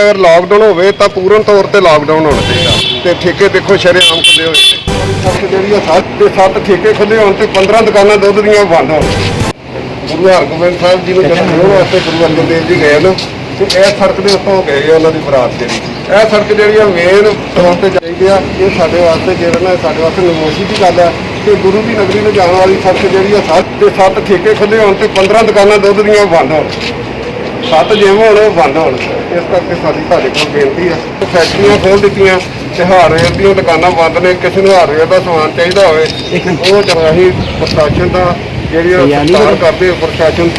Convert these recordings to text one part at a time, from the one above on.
अगर लॉकडाउन होवे तां पूर्ण तौर ते लॉकडाउन होना चाहिए ते ठेके देखो शरेआम खुले हुए सड़क जी 7 ठेके खुले होने 15 दुकाना दुध दियां बंद हो। गुरु हरगोबिंद साहब जी ने जब विरोध वास्ते गुरु अर्जन देव जी गए ना तो यह सड़क के उत्तों गए उन्हों की बरात जी यह सड़क जी मेन तौर पर चाहिए ये साढ़े वास्ते जो ना साढ़े वास्ते नमोशी की गल है कि गुरु की नगरी में जाने वाली सड़क जी 7 ठेके खुले होने 15 दुकाना दुध दियां बंद हो 7 जिम हो बंद हो इस करके साड़ी साढ़े को बेनती है फैक्ट्रियां खोल दित्तियां ते हार्डवेयर दी दुकानां बंद ने किसी नूं हार्डवेयर दा समान चाहिदा होवे वो असीं प्रशासन दा ਜਿਹੜੀ ਸਤਿਕਾਰ ਕਰਦੇ ਪ੍ਰਸ਼ਾਸਨ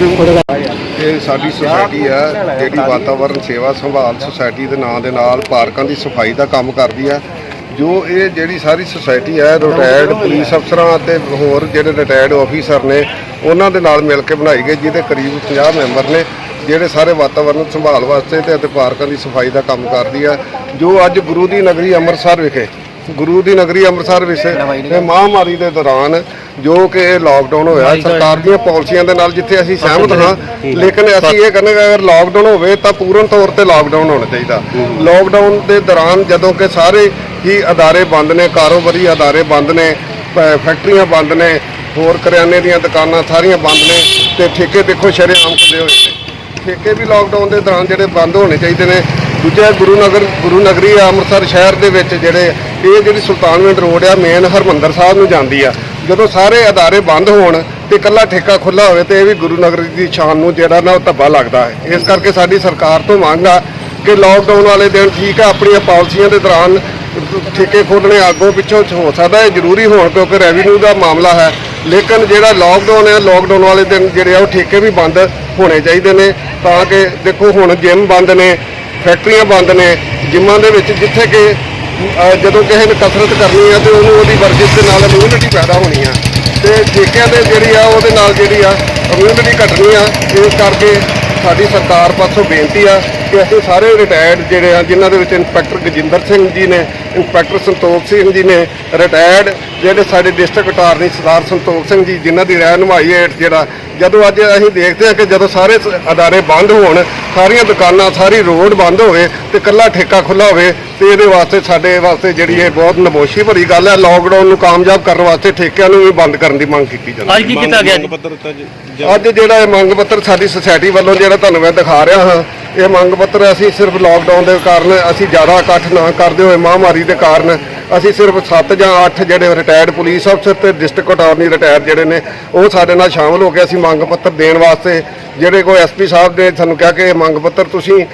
ਤੇ ਸਾਡੀ ਸੁਸਾਇਟੀ ਹੈ ਜਿਹੜੀ ਵਾਤਾਵਰਨ ਸੇਵਾ ਸੰਭਾਲ ਸੁਸਾਇਟੀ ਦੇ ਨਾਂ ਦੇ ਨਾਲ ਪਾਰਕਾਂ ਦੀ ਸਫਾਈ ਦਾ ਕੰਮ ਕਰਦੀ ਹੈ। ਜੋ ਇਹ ਜਿਹੜੀ ਸਾਰੀ ਸੁਸਾਇਟੀ ਹੈ ਰਿਟਾਇਰਡ ਪੁਲਿਸ ਅਫਸਰਾਂ ਅਤੇ ਹੋਰ ਜਿਹੜੇ ਰਿਟਾਇਰਡ ਆਫੀਸਰ ਨੇ ਉਹਨਾਂ ਦੇ ਨਾਲ ਮਿਲ ਕੇ ਬਣਾਈ ਗਈ ਜਿਹਦੇ ਕਰੀਬ 50 ਮੈਂਬਰ ਨੇ ਜਿਹੜੇ ਸਾਰੇ ਵਾਤਾਵਰਨ ਸੰਭਾਲ ਵਾਸਤੇ ਤੇ ਪਾਰਕਾਂ ਦੀ ਸਫਾਈ ਦਾ ਕੰਮ ਕਰਦੀ ਹੈ। ਜੋ ਅੱਜ ਗੁਰੂ ਦੀ ਨਗਰੀ ਅੰਮ੍ਰਿਤਸਰ ਵਿਖੇ ਗੁਰੂ ਦੀ ਨਗਰੀ ਅੰਮ੍ਰਿਤਸਰ ਵਿਖੇ ਮਹਾਮਾਰੀ ਦੇ ਦੌਰਾਨ ਜੋ ਕਿ ਲਾਕਡਾਊਨ ਹੋਇਆ ਸਰਕਾਰ ਦੀਆਂ ਪਾਲਿਸੀਆਂ ਦੇ ਨਾਲ ਜਿੱਥੇ ਅਸੀਂ ਸਹਿਮਤ ਹਾਂ ਲੇਕਿਨ ਅਸੀਂ ਇਹ ਕਹਿੰਦੇ ਕਿ ਅਗਰ ਲਾਕਡਾਊਨ ਹੋਵੇ ਤਾਂ ਪੂਰਨ ਤੌਰ ਤੇ ਲਾਕਡਾਊਨ ਹੋਣਾ ਚਾਹੀਦਾ। ਲਾਕਡਾਊਨ ਦੇ ਦੌਰਾਨ ਜਦੋਂ ਕਿ ਸਾਰੇ ਹੀ ਅਦਾਰੇ ਬੰਦ ਨੇ ਕਾਰੋਬਾਰੀ ਅਦਾਰੇ ਬੰਦ ਨੇ ਫੈਕਟਰੀਆਂ ਬੰਦ ਨੇ ਹੋਰ ਕਰਿਆਨੇ ਦੀਆਂ ਦੁਕਾਨਾਂ ਸਾਰੀਆਂ ਬੰਦ ਨੇ ਤੇ ਠੇਕੇ ਦੇਖੋ ਸ਼ਰੇਆਮ ਖੁੱਲੇ ਹੋਏ ਨੇ ਠੇਕੇ ਵੀ ਲਾਕਡਾਊਨ ਦੇ ਦੌਰਾਨ ਜਿਹੜੇ ਬੰਦ ਹੋਣੇ ਚਾਹੀਦੇ ਨੇ। ਦੂਜਾ ਗੁਰੂ ਨਗਰੀ ਅੰਮ੍ਰਿਤਸਰ ਸ਼ਹਿਰ ਦੇ ਵਿੱਚ ਇਹ ਜਿਹੜੀ ਸੁਲਤਾਨਵਿੰਡ ਰੋਡ ਆ ਮੇਨ ਹਰਮੰਦਰ ਸਾਹਿਬ ਨੂੰ ਜਾਂਦੀ ਆ ਜਦੋਂ ਸਾਰੇ ਅਦਾਰੇ ਬੰਦ ਹੋਣ ਤੇ ਇਕੱਲਾ ਠੇਕਾ ਖੁੱਲਾ ਹੋਵੇ ਤੇ ਇਹ ਵੀ ਗੁਰੂ ਨਗਰੀ ਦੀ ਸ਼ਾਨ ਨੂੰ ਜਿਹੜਾ ਨਾ ਉਹ ਧੱਬਾ ਲੱਗਦਾ ਹੈ। ਇਸ ਕਰਕੇ ਸਾਡੀ ਸਰਕਾਰ ਤੋਂ ਮੰਗ ਆ ਕਿ ਲਾਕਡਾਊਨ ਵਾਲੇ ਦਿਨ ਠੀਕ ਆ ਆਪਣੀਆਂ ਪਾਲਿਸੀਆਂ ਦੇ ਦੌਰਾਨ ਠੇਕੇ ਖੋਲ੍ਹਣੇ ਅੱਗੋਂ ਪਿੱਛੋਂ ਹੋ ਸਕਦਾ ਇਹ ਜ਼ਰੂਰੀ ਹੋਣ ਕਿਉਂਕਿ ਰੈਵਨਿਊ ਦਾ ਮਾਮਲਾ ਹੈ ਲੇਕਿਨ ਜਿਹੜਾ ਲਾਕਡਾਊਨ ਹੈ ਲਾਕਡਾਊਨ ਵਾਲੇ ਦਿਨ ਜਿਹੜੇ ਆ ਉਹ ਠੇਕੇ ਵੀ ਬੰਦ ਹੋਣੇ ਚਾਹੀਦੇ ਨੇ ਤਾਂ ਕਿ ਦੇਖੋ ਹੁਣ ਜਿਮ ਬੰਦ ਨੇ ਫੈਕਟਰੀਆਂ ਬੰਦ ਨੇ ਜਿੰਮਾਂ ਦੇ ਵਿੱਚ ਜਿੱਥੇ ਕਿ ਜਦੋਂ ਕਿਸੇ ਨੇ ਕਸਰਤ ਕਰਨੀ ਆ ਤੇ ਉਹਨੂੰ ਉਹਦੀ ਵਰਜਿਸ਼ ਦੇ ਨਾਲ ਇਮਿਊਨਿਟੀ ਪੈਦਾ ਹੋਣੀ ਆ ਤੇ ਠੇਕਿਆਂ ਦੇ ਜਿਹੜੀ ਆ ਉਹਦੇ ਨਾਲ ਜਿਹੜੀ ਆ ਇਮਿਊਨਿਟੀ ਘਟਣੀ ਆ। ਇਸ ਕਰਕੇ ਸਾਡੀ ਸਰਕਾਰ ਪਾਸੋਂ ਬੇਨਤੀ ਆ ਕਿ ਅਸੀਂ ਸਾਰੇ ਰਿਟਾਇਰਡ ਜਿਹੜੇ ਆ ਜਿਨ੍ਹਾਂ ਦੇ ਵਿੱਚ ਇੰਸਪੈਕਟਰ ਗਜਿੰਦਰ ਸਿੰਘ ਜੀ ਨੇ ਇੰਸਪੈਕਟਰ ਸੰਤੋਖ ਸਿੰਘ ਜੀ ਨੇ ਰਿਟਾਇਰਡ ਜਿਹੜੇ ਸਾਡੇ ਡਿਸਟ੍ਰਿਕਟ ਅਟਾਰਨੀ ਸਰਦਾਰ ਸੰਤੋਖ ਸਿੰਘ ਜੀ ਜਿਨ੍ਹਾਂ ਦੀ ਰਹਿਨੁਮਾਈ ਹੇਠ ਜਿਹੜਾ ਜਦੋਂ ਅੱਜ ਅਸੀਂ ਦੇਖਦੇ ਹਾਂ ਕਿ ਜਦੋਂ ਸਾਰੇ ਅਦਾਰੇ ਬੰਦ ਹੋਣ ਸਾਰੀਆਂ ਦੁਕਾਨਾਂ ਸਾਰੀ ਰੋਡ ਬੰਦ ਹੋਵੇ ਤੇ ਇਕੱਲਾ ਠੇਕਾ ਖੁੱਲ੍ਹਾ ਹੋਵੇ ਤੇ ਇਹਦੇ ਵਾਸਤੇ ਸਾਡੇ ਵਾਸਤੇ ਜਿਹੜੀ ਇਹ ਬਹੁਤ ਨਮੋਸ਼ੀ ਭਰੀ ਗੱਲ ਹੈ। ਲਾਕਡਾਊਨ ਨੂੰ ਕਾਮਯਾਬ ਕਰਨ ਵਾਸਤੇ ਠੇਕਿਆਂ ਨੂੰ ਵੀ ਬੰਦ ਕਰਨ ਦੀ ਮੰਗ ਕੀਤੀ ਜਾਂਦੀ ਹੈ। ਅੱਜ ਕੀ ਕੀਤਾ ਗਿਆ ਅੱਜ ਜਿਹੜਾ ਇਹ ਮੰਗ ਪੱਤਰ ਸਾਡੀ ਸੁਸਾਇਟੀ ਵੱਲੋਂ ਜਿਹੜਾ ਤੁਹਾਨੂੰ ਮੈਂ ਦਿਖਾ ਰਿਹਾ ਹਾਂ ਇਹ ਮੰਗ ਪੱਤਰ ਅਸੀਂ ਸਿਰਫ ਲਾਕਡਾਊਨ ਦੇ ਕਾਰਨ ਅਸੀਂ ਜ਼ਿਆਦਾ ਇਕੱਠ ਨਾ ਕਰਦੇ ਹੋਏ ਮਹਾਮਾਰੀ ਦੇ ਕਾਰਨ ਅਸੀਂ ਸਿਰਫ 7 ਜਾਂ 8 ਜਿਹੜੇ ਰਿਟਾਇਰਡ ਪੁਲਿਸ ਅਫਸਰ ਤੇ ਡਿਸਟ੍ਰਿਕਟ ਅਟਾਰਨੀ ਰਿਟਾਇਰ ਜਿਹੜੇ ਨੇ ਉਹ ਸਾਡੇ ਨਾਲ ਸ਼ਾਮਲ ਹੋ ਕੇ ਅਸੀਂ ਮੰਗ ਪੱਤਰ ਦੇਣ ਵਾਸਤੇ ਜਿਹੜੇ ਕੋਈ ਐਸਪੀ ਸਾਹਿਬ ਨੇ ਸਾਨੂੰ ਕਿਹਾ ਕਿ ਇਹ ਮੰਗ ਪੱਤਰ ਤੁਸੀਂ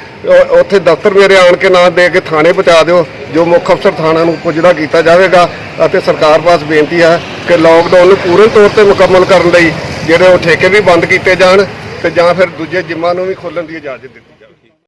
ਉੱਥੇ ਦਫ਼ਤਰ ਮੇਰੇ ਆਣ ਕੇ ਨਾ ਦੇ ਕੇ ਥਾਣੇ ਪਹੁੰਚਾ ਦਿਓ ਜੋ ਮੁੱਖ ਅਫਸਰ ਥਾਣਾ ਨੂੰ ਪੁੱਜਦਾ ਕੀਤਾ ਜਾਵੇਗਾ ਅਤੇ ਸਰਕਾਰ ਪਾਸ ਬੇਨਤੀ ਹੈ ਕਿ ਲਾਕਡਾਊਨ ਨੂੰ ਪੂਰਨ ਤੌਰ ਤੇ ਮੁਕੰਮਲ ਕਰਨ ਲਈ ਜਿਹੜੇ ਉਹ ਠੇਕੇ ਵੀ ਬੰਦ ਕੀਤੇ ਜਾਣ ਤੇ ਜਾਂ ਫਿਰ ਦੂਜੇ ਜਿੰਮਾਂ ਨੂੰ ਵੀ ਖੋਲ੍ਹਣ ਦੀ ਇਜਾਜ਼ਤ ਦਿੱਤੀ।